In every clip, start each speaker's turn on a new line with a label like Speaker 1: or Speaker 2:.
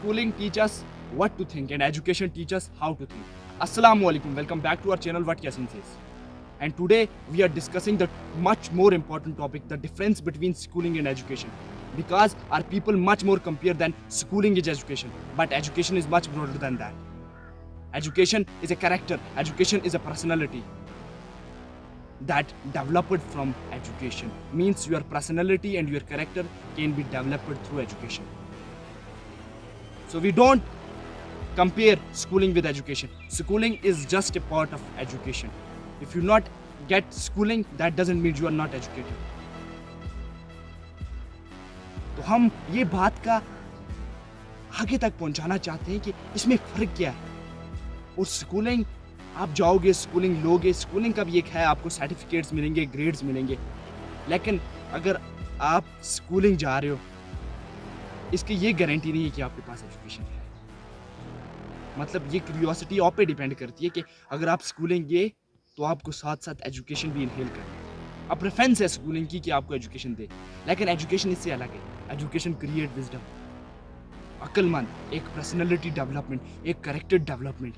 Speaker 1: schooling teach us what to think and education teach us how to think. Assalamu alaikum, welcome back to our channel What Yasin Says. And today we are discussing the much more important topic, the difference between schooling and education. Because our people much more compare than schooling is education, but education is much broader than that. Education is a character, education is a personality that developed from education. Means your personality and your character can be developed through education. So we don't compare schooling with education. Schooling is just a part of education. If you not get schooling, that doesn't mean you are not educated. तो हम ये बात का आगे तक पहुंचाना चाहते हैं कि इसमें फर्क क्या है। और स्कूलिंग आप जाओगे, स्कूलिंग लोगे, स्कूलिंग का भी एक है, आपको सर्टिफिकेट्स मिलेंगे, ग्रेड्स मिलेंगे। लेकिन अगर आप स्कूलिंग जा रहे हो, इसकी ये गारंटी नहीं है कि आपके पास एजुकेशन है। मतलब ये क्यूरियोसिटी आप पे डिपेंड करती है कि अगर आप स्कूलिंग गए तो आपको साथ साथ एजुकेशन भी इनहेल करें। अब प्रेफरेंस है स्कूलिंग की कि आपको एजुकेशन दे, लेकिन एजुकेशन इससे अलग है। एजुकेशन क्रिएट विजडम, अक्लमंद, एक पर्सनैलिटी डेवलपमेंट, एक कैरेक्टर डेवलपमेंट,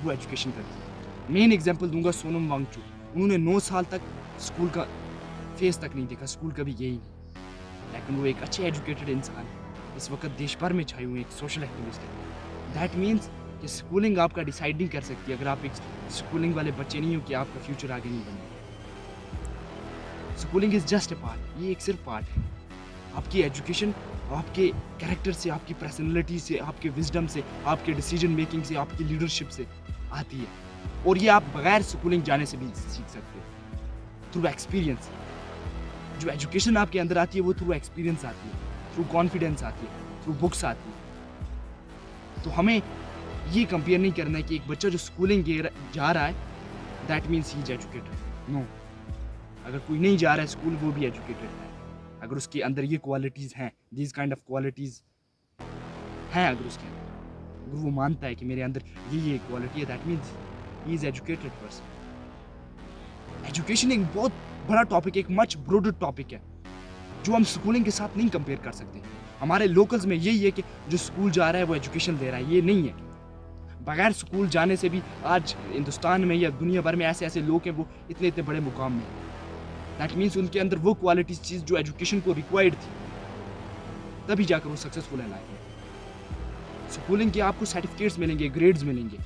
Speaker 1: वो एजुकेशन करती है। मेन एग्जांपल दूंगा सोनम वांगचुक। उन्होंने 9 साल तक स्कूल का फेस तक नहीं देखा, स्कूल कभी गई नहीं, लेकिन वो एक अच्छे एजुकेटेड इंसान है। इस वक्त देश भर में छाई हुई एक सोशल एक्टिविस्ट है। दैट मीन्स कि स्कूलिंग आपका डिसाइड नहीं कर सकती अगर आप एक स्कूलिंग वाले बच्चे नहीं हो कि आपका फ्यूचर आगे नहीं बनेगा। Schooling is just a part, ये एक सिर्फ पार्ट है। आपकी एजुकेशन आपके कैरेक्टर से, आपकी पर्सनैलिटी से, आपके विजडम से, आपके डिसीजन मेकिंग से, आपकी लीडरशिप से आती है। और ये आप बगैर स्कूलिंग जाने से भी सीख सकते हो, थ्रू एक्सपीरियंस। जो एजुकेशन आपके अंदर आती है वो थ्रू एक्सपीरियंस आती है, थ्रू कॉन्फिडेंस आती है, थ्रू बुक्स आती है। तो हमें ये कंपेयर नहीं करना है कि एक बच्चा जो स्कूलिंग जा रहा है that means he is educated. No, अगर कोई नहीं जा रहा है स्कूल वो भी एजुकेटेड है। अगर उसके अंदर ये क्वालिटीज़ हैं, दीज काइंड ऑफ क्वालिटीज़ हैं, अगर उसके अंदर, अगर वो मानता है कि मेरे अंदर ये क्वालिटी है, that means he is educated person. Education एक बहुत बड़ा टॉपिक, एक मच ब्रॉडर टॉपिक है जो हम स्कूलिंग के साथ नहीं कंपेयर कर सकते। हमारे लोकल्स में यही है कि जो स्कूल जा रहा है वो एजुकेशन ले रहा है, ये नहीं है। बगैर स्कूल जाने से भी आज हिंदुस्तान में या दुनिया भर में ऐसे ऐसे लोग हैं वो इतने इतने बड़े मुकाम में। दैट मीन्स उनके अंदर वो क्वालिटीज चीज़ जो एजुकेशन को रिक्वायर्ड थी, तभी जाकर वो सक्सेसफुल है लाइफ में। स्कूलिंग के आपको सर्टिफिकेट्स मिलेंगे, ग्रेड्स मिलेंगे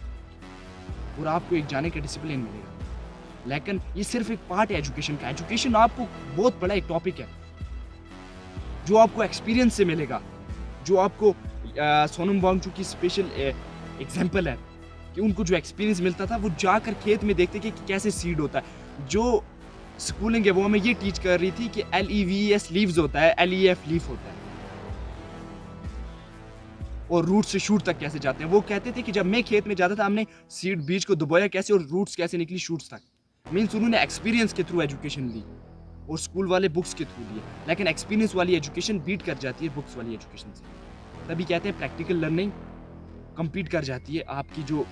Speaker 1: और आपको एक जाने का डिसिप्लिन मिलेगा, लेकिन ये सिर्फ एक पार्ट है एजुकेशन का। एजुकेशन आपको बहुत बड़ा एक टॉपिक है जो आपको एक्सपीरियंस से मिलेगा, जो आपको सोनम वांगचुक की स्पेशल एग्जाम्पल है कि उनको जो एक्सपीरियंस मिलता था वो जाकर खेत में देखते कि कैसे सीड होता है। जो स्कूलिंग है वो हमें ये टीच कर रही थी कि LEVES लीव्स होता है, LEF लीफ होता है, और रूट से शूट तक कैसे जाते हैं। वो कहते थे कि जब मैं खेत में जाता था हमने सीड बीज को दबाया कैसे और रूट्स कैसे निकली शूट्स तक। मीन्स उन्होंने एक्सपीरियंस के थ्रू एजुकेशन ली और स्कूल वाले बुक्स के थ्रू लिए, लेकिन एक्सपीरियंस वाली एजुकेशन बीट कर जाती है बुक्स वाली एजुकेशन से। तभी कहते हैं प्रैक्टिकल लर्निंग कंपीट कर जाती है आपकी जो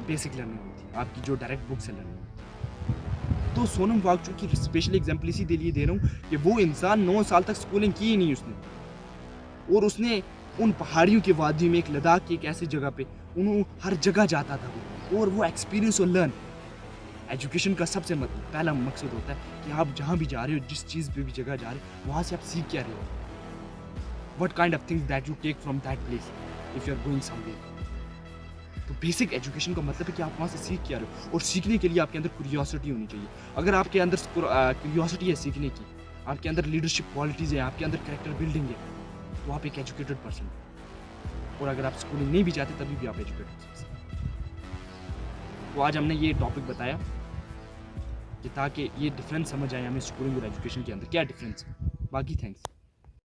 Speaker 1: बेसिक लर्निंग होती है, आपकी जो डायरेक्ट बुक से लर्निंग होती है। तो सोनम वांगचुक की स्पेशल एग्जाम्पल इसीलिए दे रहा हूँ कि वो इंसान 9 साल तक स्कूलिंग की ही नहीं उसने, और उसने उन पहाड़ियों के वादी में, एक लद्दाख की एक ऐसी जगह पे उन्होंने हर जगह जाता था वो, और वो एक्सपीरियंस और लर्न। एजुकेशन का सबसे पहला मकसद होता है कि आप जहाँ भी जा रहे हो, जिस चीज़ पे भी जगह जा रहे हो, वहाँ से आप सीख क्या रहे हो, what kind of things that you take from that place if you are going somewhere. तो बेसिक एजुकेशन का मतलब है कि आप वहाँ से सीख क्या रहे हो, और सीखने के लिए आपके अंदर क्यूरियोसिटी होनी चाहिए। अगर आपके अंदर क्यूरियोसिटी है सीखने की, आपके अंदर लीडरशिप क्वालिटीज़ है, आपके अंदर कैरेक्टर बिल्डिंग है, तो आप एक एजुकेटेड पर्सन हो। और अगर आप स्कूलिंग नहीं भी चाहते तभी भी आप एजुकेटेड पर्सन। तो आज हमने ये टॉपिक बताया कि ताकि ये डिफरेंस समझ आए हमें स्कूलिंग और एजुकेशन के अंदर क्या डिफरेंस है। बाकी थैंक्स।